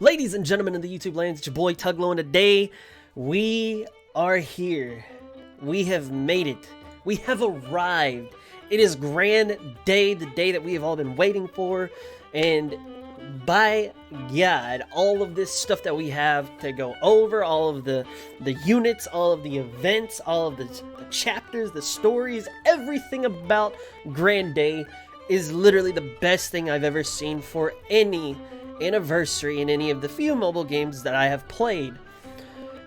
Ladies and gentlemen in the YouTube lands, it's your boy Tuglo, and today we are here. We have made it. We have arrived. It is Grand Day, the day that we have all been waiting for, and by God, all of this stuff that we have to go over, all of the units, all of the events, all of the chapters, the stories, everything about Grand Day is literally the best thing I've ever seen for any anniversary in any of the few mobile games that I have played.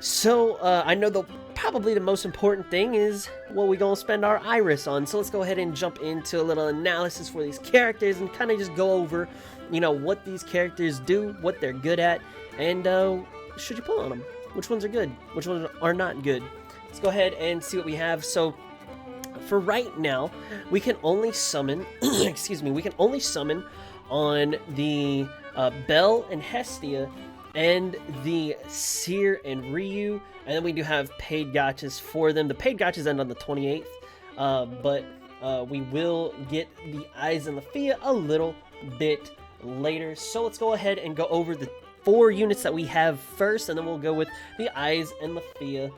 So I know probably the most important thing is what we're gonna spend our iris on. So let's go ahead and jump into a little analysis for these characters and kind of just go over, you know, what these characters do, what they're good at, and should you pull on them? Which ones are good? Which ones are not good? Let's go ahead and see what we have. So for right now, we can only summon, excuse me, we can only summon on the Belle and Hestia and the Seer and Ryu, and then we do have paid gachas for them. The paid gachas end on the 28th, but we will get the Eyes and Lefiya a little bit later. So let's go ahead and go over the 4 units that we have first, and then we'll go with the Eyes and Lefiya,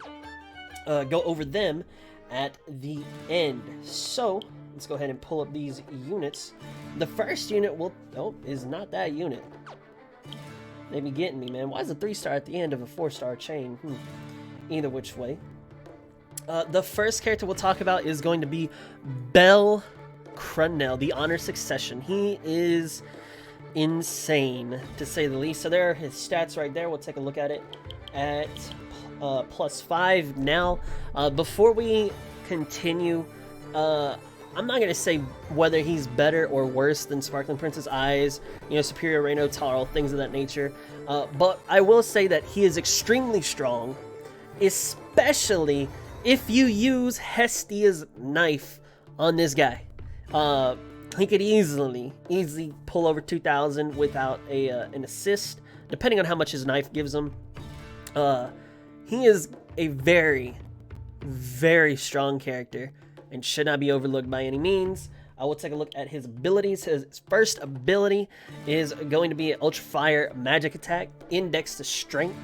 go over them at the end. So let's go ahead and pull up these units. The first unit is not that unit. They be getting me, man. Why is a 3-star at the end of a 4-star chain? Either which way. The first character we'll talk about is going to be Belle Crunell, the Honor Succession. He is insane, to say the least. So there are his stats right there. We'll take a look at it at +5. Now, before we continue, I'm not going to say whether he's better or worse than Sparkling Princess Eyes, you know, Superior Reino Taro, things of that nature. But I will say that he is extremely strong, especially if you use Hestia's knife on this guy. He could easily pull over 2,000 without an assist, depending on how much his knife gives him. He is a very, very strong character and should not be overlooked by any means. I will take a look at his abilities. His first ability is going to be an Ultra Fire magic attack, index to strength.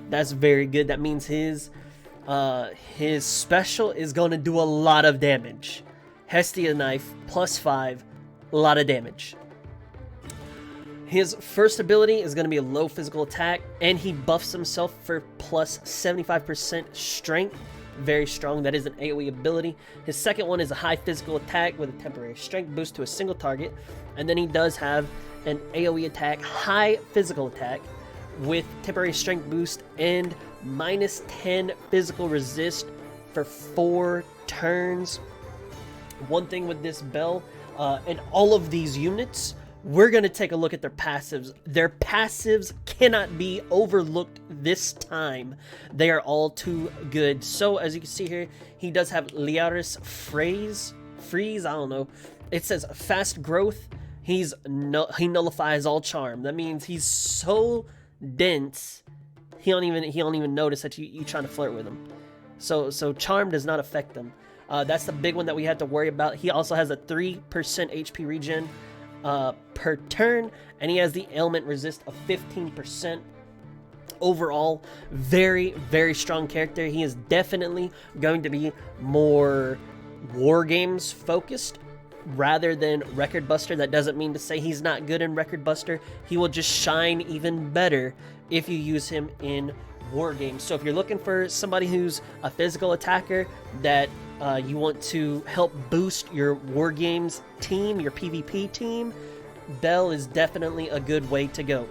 That's very good. That means his special is going to do a lot of damage. Hestia knife, +5, a lot of damage. His first ability is going to be a low physical attack, and he buffs himself for +75% strength. Very strong. That is an AoE ability. His second one is a high physical attack with a temporary strength boost to a single target, and then he does have an AoE attack, high physical attack with temporary strength boost and -10 physical resist for 4 turns. One thing with this Belle and all of these units, we're going to take a look at their passives. Their passives cannot be overlooked this time. They are all too good. So, as you can see here, he does have Lefiya Freeze, I don't know. It says fast growth. He nullifies all charm. That means he's so dense, he don't even notice that you trying to flirt with him. So charm does not affect them. That's the big one that we had to worry about. He also has a 3% HP regen per turn, and he has the ailment resist of 15%. Overall, very, very strong character. He is definitely going to be more war games focused rather than Record Buster. That doesn't mean to say he's not good in Record Buster. He will just shine even better if you use him in war games. So if you're looking for somebody who's a physical attacker that you want to help boost your war games team, your PvP team, Belle is definitely a good way to go.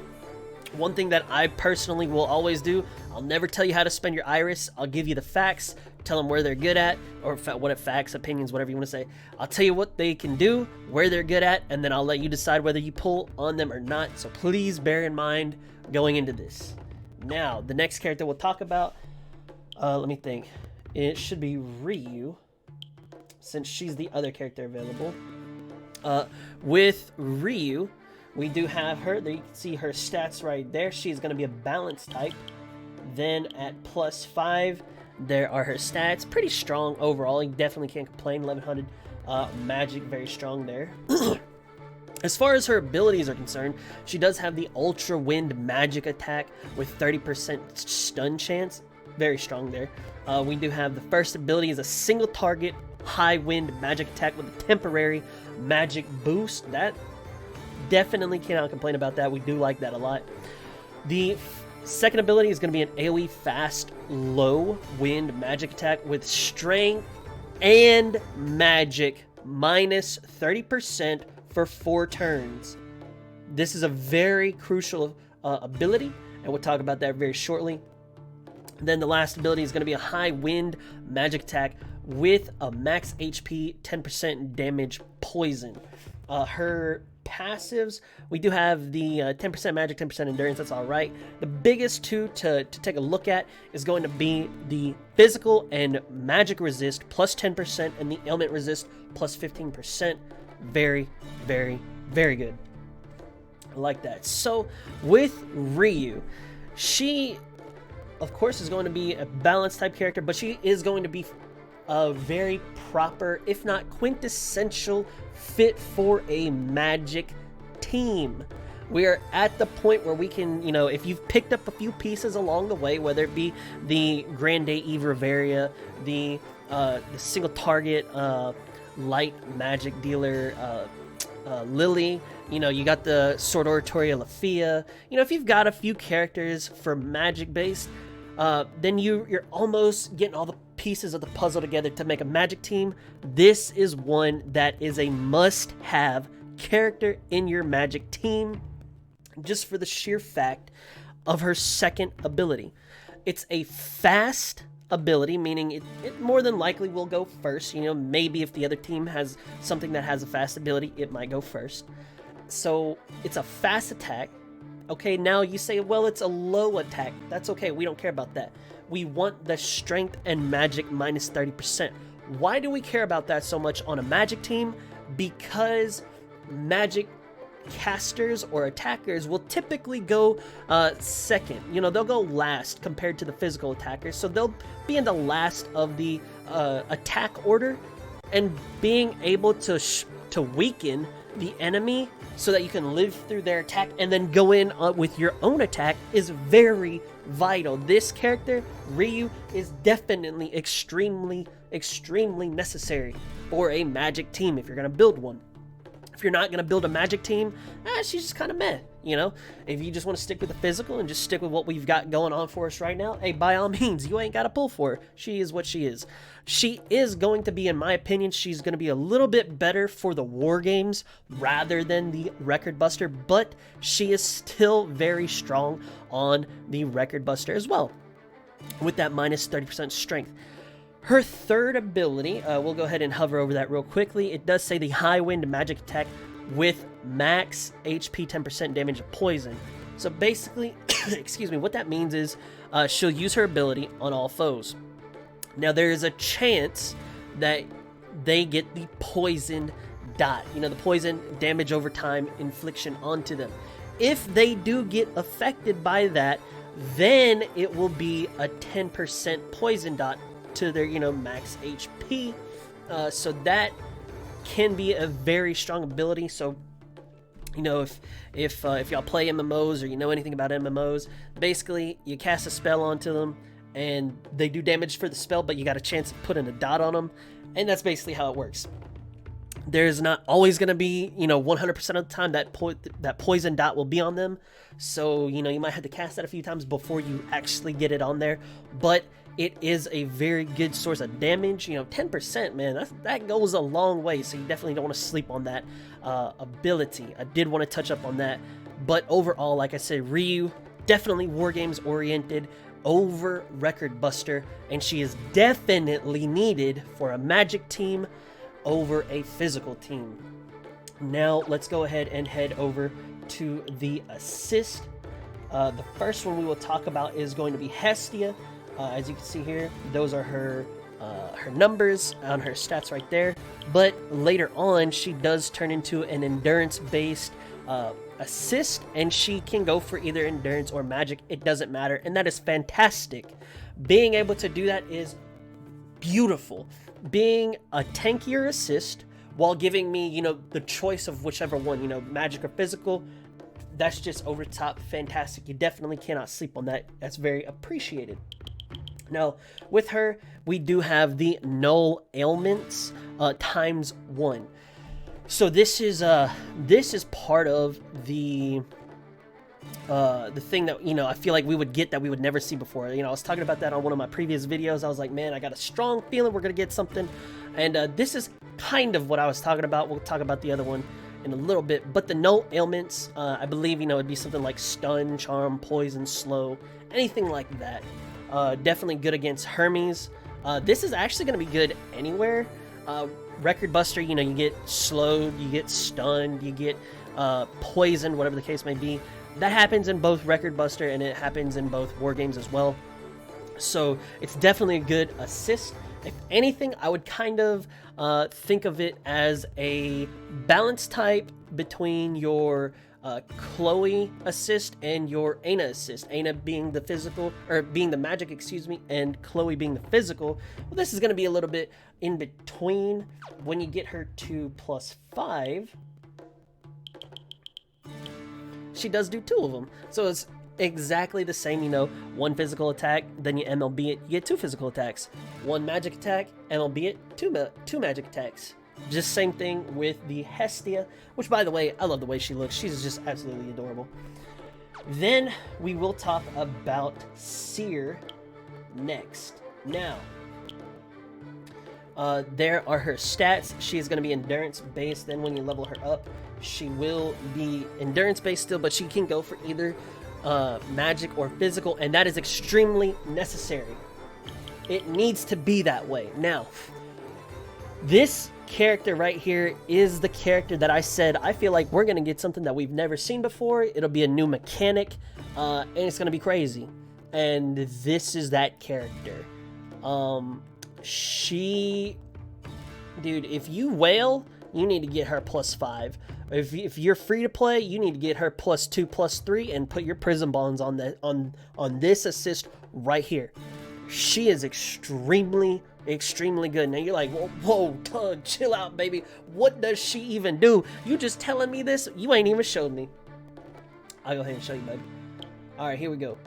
One thing that I personally will always do, I'll never tell you how to spend your iris. I'll give you the facts, tell them where they're good at, or what facts, opinions, whatever you want to say. I'll tell you what they can do, where they're good at, and then I'll let you decide whether you pull on them or not. So please bear in mind going into this. Now, the next character we'll talk about, let me think. It should be Ryu, since she's the other character available. With Ryu, we do have her. There you can see her stats right there. She's going to be a balance type. Then at +5, there are her stats. Pretty strong overall. You definitely can't complain. 1100 magic, very strong there. As far as her abilities are concerned, she does have the Ultra Wind magic attack with 30% stun chance. Very strong there. We do have the first ability is a single target high wind magic attack with a temporary magic boost. That definitely cannot complain about that. We do like that a lot. The second ability is going to be an AoE fast low wind magic attack with strength and magic minus 30% for 4 turns. This is a very crucial ability, and we'll talk about that very shortly. Then the last ability is going to be a high wind magic attack with a max HP 10% damage poison. Her passives, we do have the 10% magic, 10% endurance. That's all right. The biggest two to take a look at is going to be the physical and magic resist plus 10% and the ailment resist plus 15%. Very, very, very good. I like that. So with Ryu, she of course is going to be a balanced type character, but she is going to be a very proper, if not quintessential, fit for a magic team. We are at the point where we can, you know, if you've picked up a few pieces along the way, whether it be the Grande Eve Reveria, the single target light magic dealer Lily, you know, you got the Sword Oratoria Lefiya. You know, if you've got a few characters for magic based, then you're almost getting all the pieces of the puzzle together to make a magic team. This is one that is a must-have character in your magic team, just for the sheer fact of her second ability. It's a fast ability, meaning it more than likely will go first. You know, maybe if the other team has something that has a fast ability, it might go first. So it's a fast attack. Okay, now you say, well, it's a low attack. That's okay, we don't care about that. We want the strength and magic minus 30%. Why do we care about that so much on a magic team? Because magic casters or attackers will typically go second. You know, they'll go last compared to the physical attackers. So they'll be in the last of the attack order, and being able to weaken the enemy so that you can live through their attack and then go in with your own attack is very vital. This character, Ryu, is definitely extremely necessary for a magic team if you're going to build one. If you're not going to build a magic team, she's just kind of meh, you know? If you just want to stick with the physical and just stick with what we've got going on for us right now, hey, by all means, you ain't got to pull for her. She is what she is. She is going to be, in my opinion, she's going to be a little bit better for the war games rather than the Record Buster, but she is still very strong on the Record Buster as well, with that minus 30% strength. Her third ability, we'll go ahead and hover over that real quickly. It does say the High Wind magic attack with max HP 10% damage of poison. So basically, excuse me, what that means is she'll use her ability on all foes. Now there is a chance that they get the poison dot, you know, the poison damage over time infliction onto them. If they do get affected by that, then it will be a 10% poison dot to their, you know, max HP. So that can be a very strong ability. So, you know, if y'all play MMOs or you know anything about MMOs, basically you cast a spell onto them and they do damage for the spell, but you got a chance of putting a dot on them, and that's basically how it works. There's not always going to be, you know, 100% of the time that poison dot will be on them. So, you know, you might have to cast that a few times before you actually get it on there, but it is a very good source of damage. You know, 10%, man, that goes a long way, so you definitely don't want to sleep on that ability. I did want to touch up on that, but overall, like I said, Ryu, definitely war games oriented over Record Buster, and she is definitely needed for a magic team over a physical team. Now, let's go ahead and head over to the assist. The first one we will talk about is going to be Hestia. As you can see here, those are her numbers on her stats right there. But later on, she does turn into an endurance-based assist, and she can go for either endurance or magic. It doesn't matter, and that is fantastic. Being able to do that is beautiful. Being a tankier assist while giving me, you know, the choice of whichever one, you know, magic or physical. That's just over the top fantastic. You definitely cannot sleep on that. That's very appreciated. Now, with her, we do have the null ailments times 1. So this is part of the thing that, you know, I feel like we would get that we would never see before. You know, I was talking about that on one of my previous videos. I was like, man, I got a strong feeling we're gonna get something, and this is kind of what I was talking about. We'll talk about the other one in a little bit, but the null ailments, I believe, you know, it'd be something like stun, charm, poison, slow, anything like that. Definitely good against Hermes. This is actually going to be good anywhere. Record Buster, you know, you get slowed, you get stunned, you get poisoned, whatever the case may be. That happens in both Record Buster and it happens in both war games as well. So it's definitely a good assist. If anything, I would kind of think of it as a balance type between your Chloe assist and your Ana assist. Ana being the physical, or being the magic, excuse me, and Chloe being the physical. Well, this is going to be a little bit in between. When you get her to +5, she does do 2 of them. So it's exactly the same, you know, 1 physical attack, then you MLB it, you get 2 physical attacks. 1 magic attack, MLB it, 2 magic attacks. Just same thing with the Hestia, which, by the way, I love the way she looks. She's just absolutely adorable. Then we will talk about Seer next. Now, there are her stats. She is going to be endurance based. Then when you level her up, she will be endurance based still, but she can go for either magic or physical, and that is extremely necessary. It needs to be that way. Now, this character right here is the character that I said I feel like we're gonna get something that we've never seen before. It'll be a new mechanic, and it's gonna be crazy. And this is that character. Dude, if you wail, you need to get her +5. If you're free to play, you need to get her +2, +3, and put your prison bonds on that on this assist right here. She is extremely good. Now you're like, whoa, Tug, chill out, baby. What does she even do? You just telling me this? You ain't even showed me. I'll go ahead and show you, baby. All right, here we go.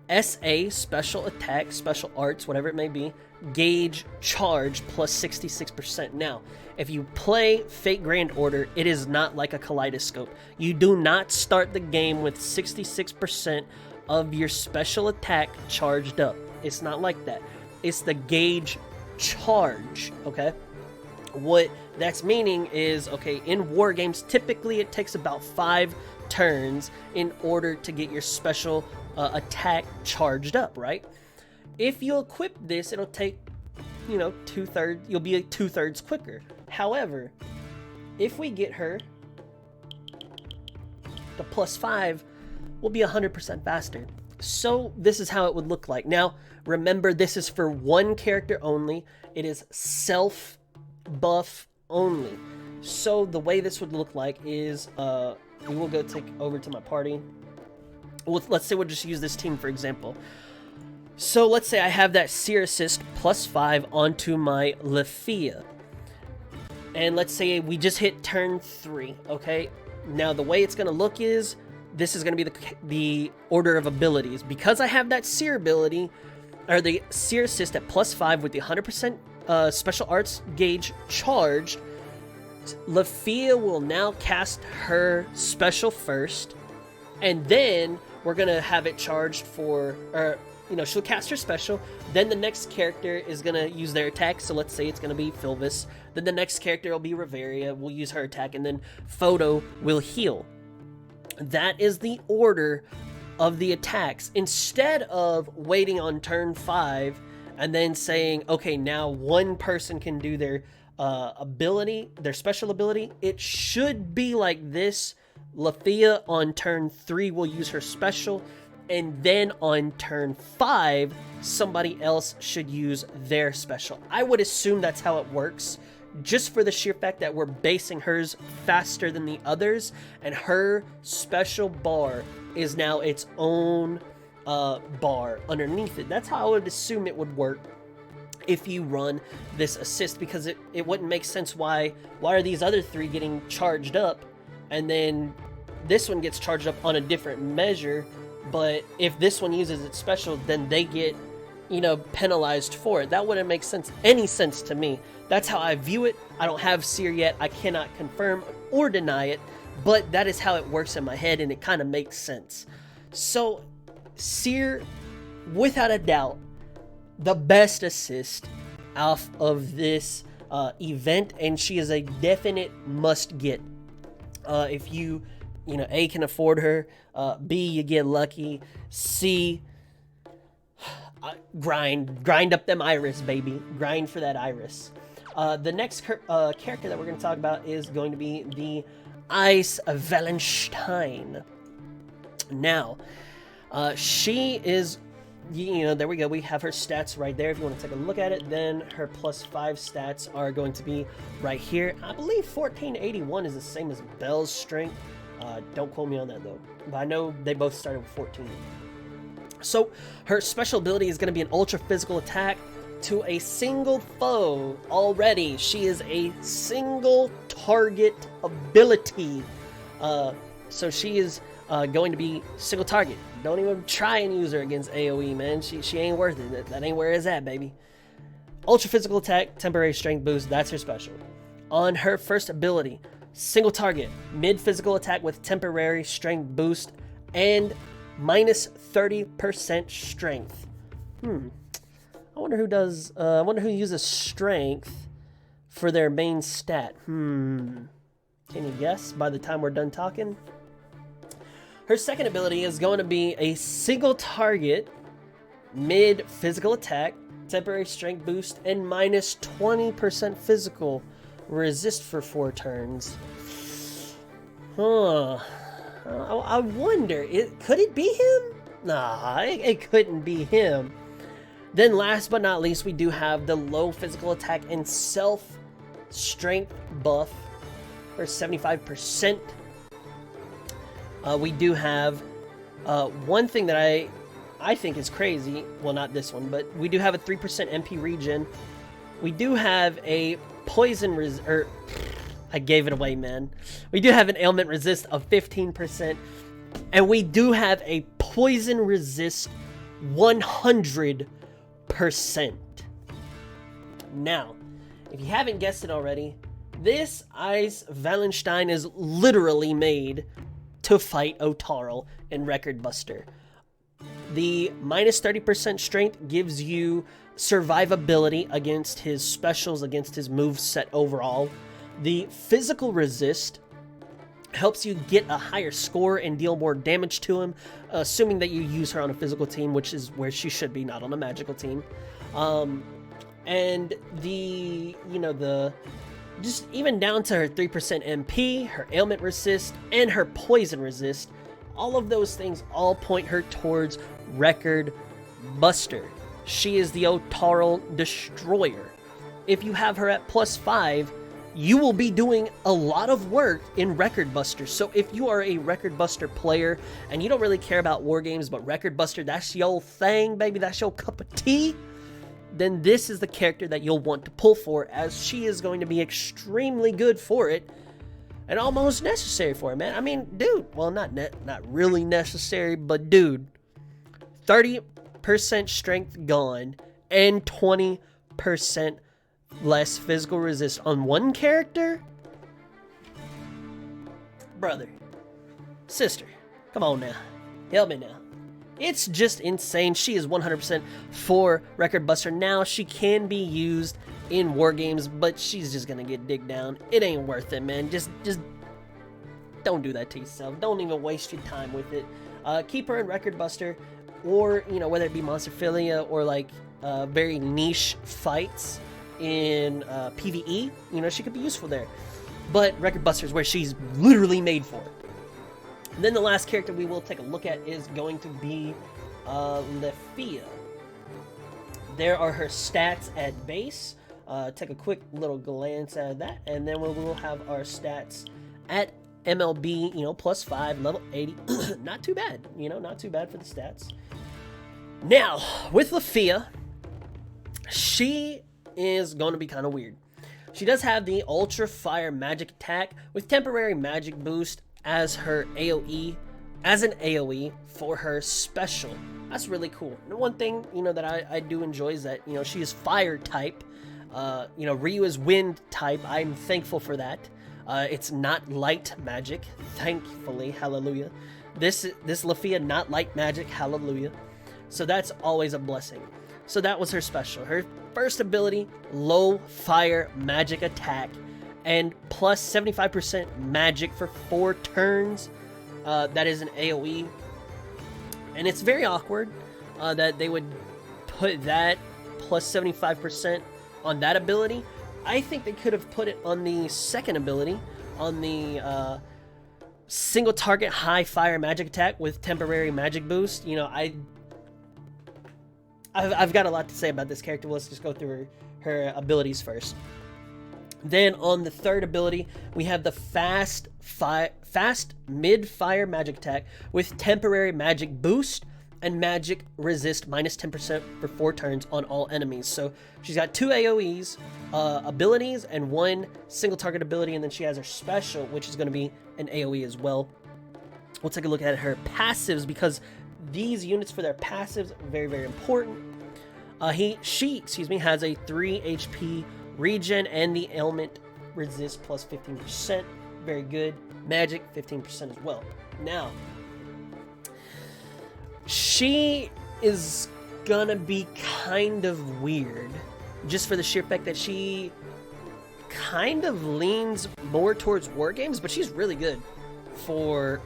SA, special attack, special arts, whatever it may be. Gauge, charge, +66%. Now, if you play Fate Grand Order, it is not like a kaleidoscope. You do not start the game with 66% of your special attack charged up. It's not like that. It's the gauge charge, okay? What that's meaning is, okay, in war games, typically it takes about 5 turns in order to get your special attack charged up, right? If you equip this, it'll take, you know, 2/3, you'll be 2/3 quicker. However, if we get her the +5, we'll be 100% faster. So this is how it would look like. Now, remember, this is for one character only. It is self buff only. So the way this would look like is, we will go take over to my party. Let's say we'll just use this team for example. So let's say I have that Seer Assist +5 onto my Lefiya. And let's say we just hit turn 3, okay? Now the way it's going to look is, this is going to be the order of abilities. Because I have that Seer ability, or the Seer Assist at +5 with the 100% special arts gauge charged, Lefiya will now cast her special first, and then we're going to have it charged for, or, you know, she'll cast her special, then the next character is going to use their attack, so let's say it's going to be Philvis, then the next character will be Reveria, we'll use her attack, and then Photo will heal. That is the order of the attacks. Instead of waiting on turn 5 and then saying, okay, now one person can do their ability, their special ability, it should be like this. Lefiya on turn 3 will use her special, and then on turn 5, somebody else should use their special. I would assume that's how it works, just for the sheer fact that we're basing hers faster than the others, and her special bar is now its own bar underneath it. That's how I would assume it would work. if you run this assist, because it wouldn't make sense why are these other 3 getting charged up and then this one gets charged up on a different measure, but if this one uses its special, then they get, you know, penalized for it. That wouldn't make any sense to me. That's how I view it. I don't have Seer yet. I cannot confirm or deny it, but that is how it works in my head, and it kind of makes sense. So Seer, without a doubt, the best assist off of this event, and she is a definite must get. If you know, A, can afford her, B, you get lucky, C, grind up them iris, baby. Grind for that iris. The next character that we're going to talk about is going to be the Ice Wallenstein. Now, she is, you know, there we go. We have her stats right there. If you want to take a look at it, then her +5 stats are going to be right here. I believe 1481 is the same as Belle's strength. Don't quote me on that though, but I know they both started with 14. So her special ability is going to be an ultra physical attack to a single foe. Already, she is a single target ability. So she is going to be single target. Don't even try and use her against AoE, man. She ain't worth it. That ain't where it's at, baby. Ultra physical attack, temporary strength boost. That's her special. On her first ability, single target, mid physical attack with temporary strength boost and minus 30% strength. I wonder who does. I wonder who uses strength for their main stat. Can you guess by the time we're done talking? Her second ability is going to be a single target, mid physical attack, temporary strength boost, and minus 20% physical resist for 4 turns. I wonder, could it be him? Nah, it couldn't be him. Then last but not least, we do have the low physical attack and self strength buff for 75%. We do have one thing that I think is crazy. Well, not this one, but we do have a 3% MP regen. We do have a poison I gave it away, man. We do have an ailment resist of 15%, and we do have a poison resist 100%. Now, if you haven't guessed it already, this Ice Wallenstein is literally made to fight Otarl in Record Buster. The minus 30% strength gives you survivability against his specials, against his moveset overall. The physical resist helps you get a higher score and deal more damage to him, assuming that you use her on a physical team, which is where she should be, not on a magical team. And just even down to her 3% MP, her ailment resist, and her poison resist, all of those things all point her towards Record Buster. She is the Otarl Destroyer. If you have her at +5, you will be doing a lot of work in Record Buster. So if you are a Record Buster player and you don't really care about war games, but Record Buster, that's your thing, baby, that's your cup of tea, then this is the character that you'll want to pull for, as she is going to be extremely good for it and almost necessary for it, man. I mean, dude, well, not really necessary, but dude, 30% strength gone and 20% less physical resist on one character? Brother, sister, come on now, help me now. It's just insane. She is 100% for Record Buster. Now, she can be used in war games, but she's just gonna get digged down. It ain't worth it, man. Just don't do that to yourself. Don't even waste your time with it. Keep her in Record Buster, or, you know, whether it be Monsterphilia or like very niche fights in PvE, you know, she could be useful there. But Record Buster is where she's literally made for it. And then the last character we will take a look at is going to be Lefiya. There are her stats at base. Take a quick little glance at that, and then we will have our stats at MLB, you know, +5, level 80. Not too bad, you know, not too bad for the stats. Now, with Lefiya, she is going to be kind of weird. She does have the Ultra Fire Magic Attack with temporary magic boost as her AoE, as an AoE for her special. That's really cool. And one thing, you know, that I do enjoy is that, you know, she is fire type. You know, Ryu is wind type. I'm thankful for that. It's not light magic, thankfully, hallelujah. This Lefiya, not light magic, hallelujah. So that's always a blessing. So that was her special. Her first ability, low fire magic attack, and plus 75% magic for 4 turns. That is an AoE. And it's very awkward that they would put that plus 75% on that ability. I think they could have put it on the second ability, on the single target high fire magic attack with temporary magic boost. You know, I've got a lot to say about this character. Let's just go through her abilities first. Then on the third ability, we have the fast mid-fire magic attack with temporary magic boost and magic resist minus 10% for 4 turns on all enemies. So she's got 2 AoEs, abilities, and 1 single target ability, and then she has her special, which is going to be an AoE as well. We'll take a look at her passives, because these units for their passives are very, very important. She has a 3 HP regen and the ailment resist plus 15%. Very good. Magic 15% as well. Now, she is gonna be kind of weird, just for the sheer fact that she kind of leans more towards war games, but she's really good for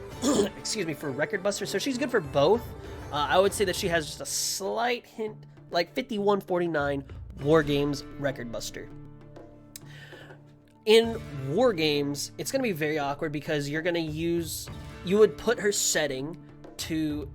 excuse me, for Record Buster. So she's good for both. I would say that she has just a slight hint, like 5149 war games Record Buster. In war games, it's going to be very awkward because you're going to you would put her setting to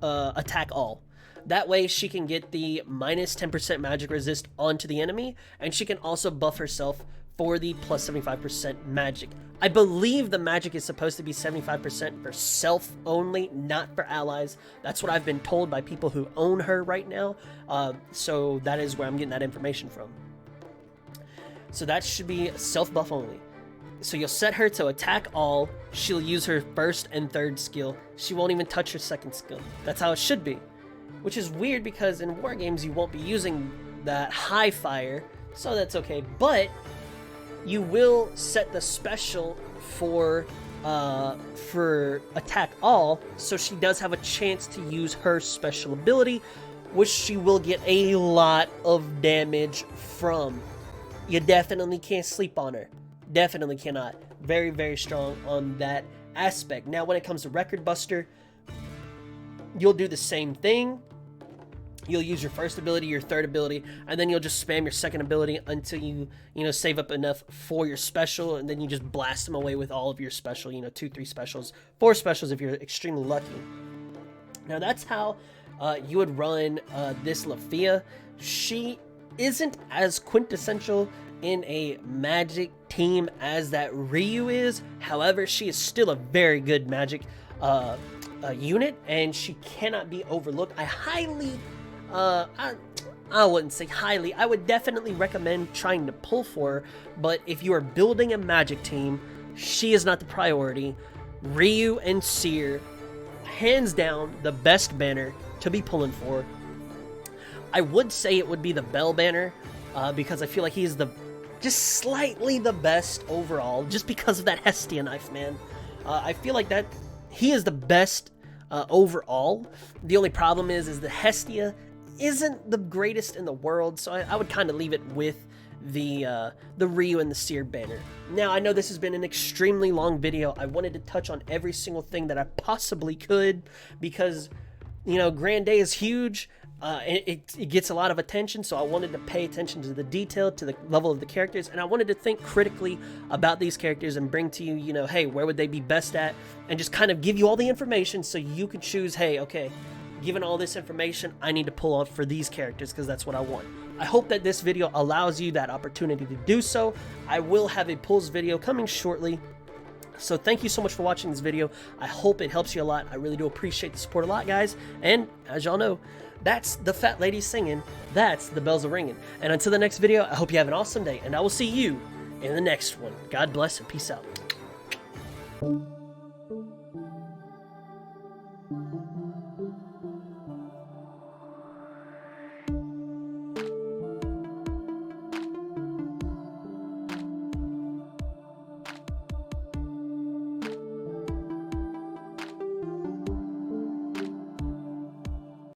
attack all. That way she can get the minus 10% magic resist onto the enemy, and she can also buff herself for the plus 75% magic. I believe the magic is supposed to be 75% for self only, not for allies. That's what I've been told by people who own her right now. So that is where I'm getting that information from. So that should be self buff only. So you'll set her to attack all. She'll use her first and third skill. She won't even touch her second skill. That's how it should be. Which is weird because in war games you won't be using that high fire, so that's okay. But you will set the special for attack all, so she does have a chance to use her special ability, which she will get a lot of damage from. You definitely can't sleep on her. Definitely cannot. Very, very strong on that aspect. Now, when it comes to Record Buster, you'll do the same thing. You'll use your first ability, your third ability, and then you'll just spam your second ability until you save up enough for your special, and then you just blast them away with all of your special, 2, 3 specials, 4 specials if you're extremely lucky. Now, that's how you would run this Lefiya. She isn't as quintessential in a magic team as that Ryu is. However, she is still a very good magic unit, and she cannot be overlooked. I wouldn't say highly. I would definitely recommend trying to pull for her, but if you are building a magic team, she is not the priority. Ryu and Seer, hands down, the best banner to be pulling for. I would say it would be the Bell banner, because I feel like he's just slightly the best overall, just because of that Hestia knife, man. I feel like that he is the best overall. The only problem is the Hestia isn't the greatest in the world, so I would kind of leave it with the Ryu and the Seer banner. Now, I know this has been an extremely long video. I wanted to touch on every single thing that I possibly could because, Grand Day is huge. It gets a lot of attention, so I wanted to pay attention to the detail, to the level of the characters, and I wanted to think critically about these characters and bring to you, hey, where would they be best at, and just kind of give you all the information so you could choose, hey, okay, given all this information, I need to pull off for these characters because that's what I want. I hope that this video allows you that opportunity to do so. I will have a pulls video coming shortly. So thank you so much for watching this video. I hope it helps you a lot. I really do appreciate the support a lot, guys. And as y'all know, That's the fat lady singing. That's the bells are ringing. And until the next video, I hope you have an awesome day, and I will see you in the next one. God bless and peace out.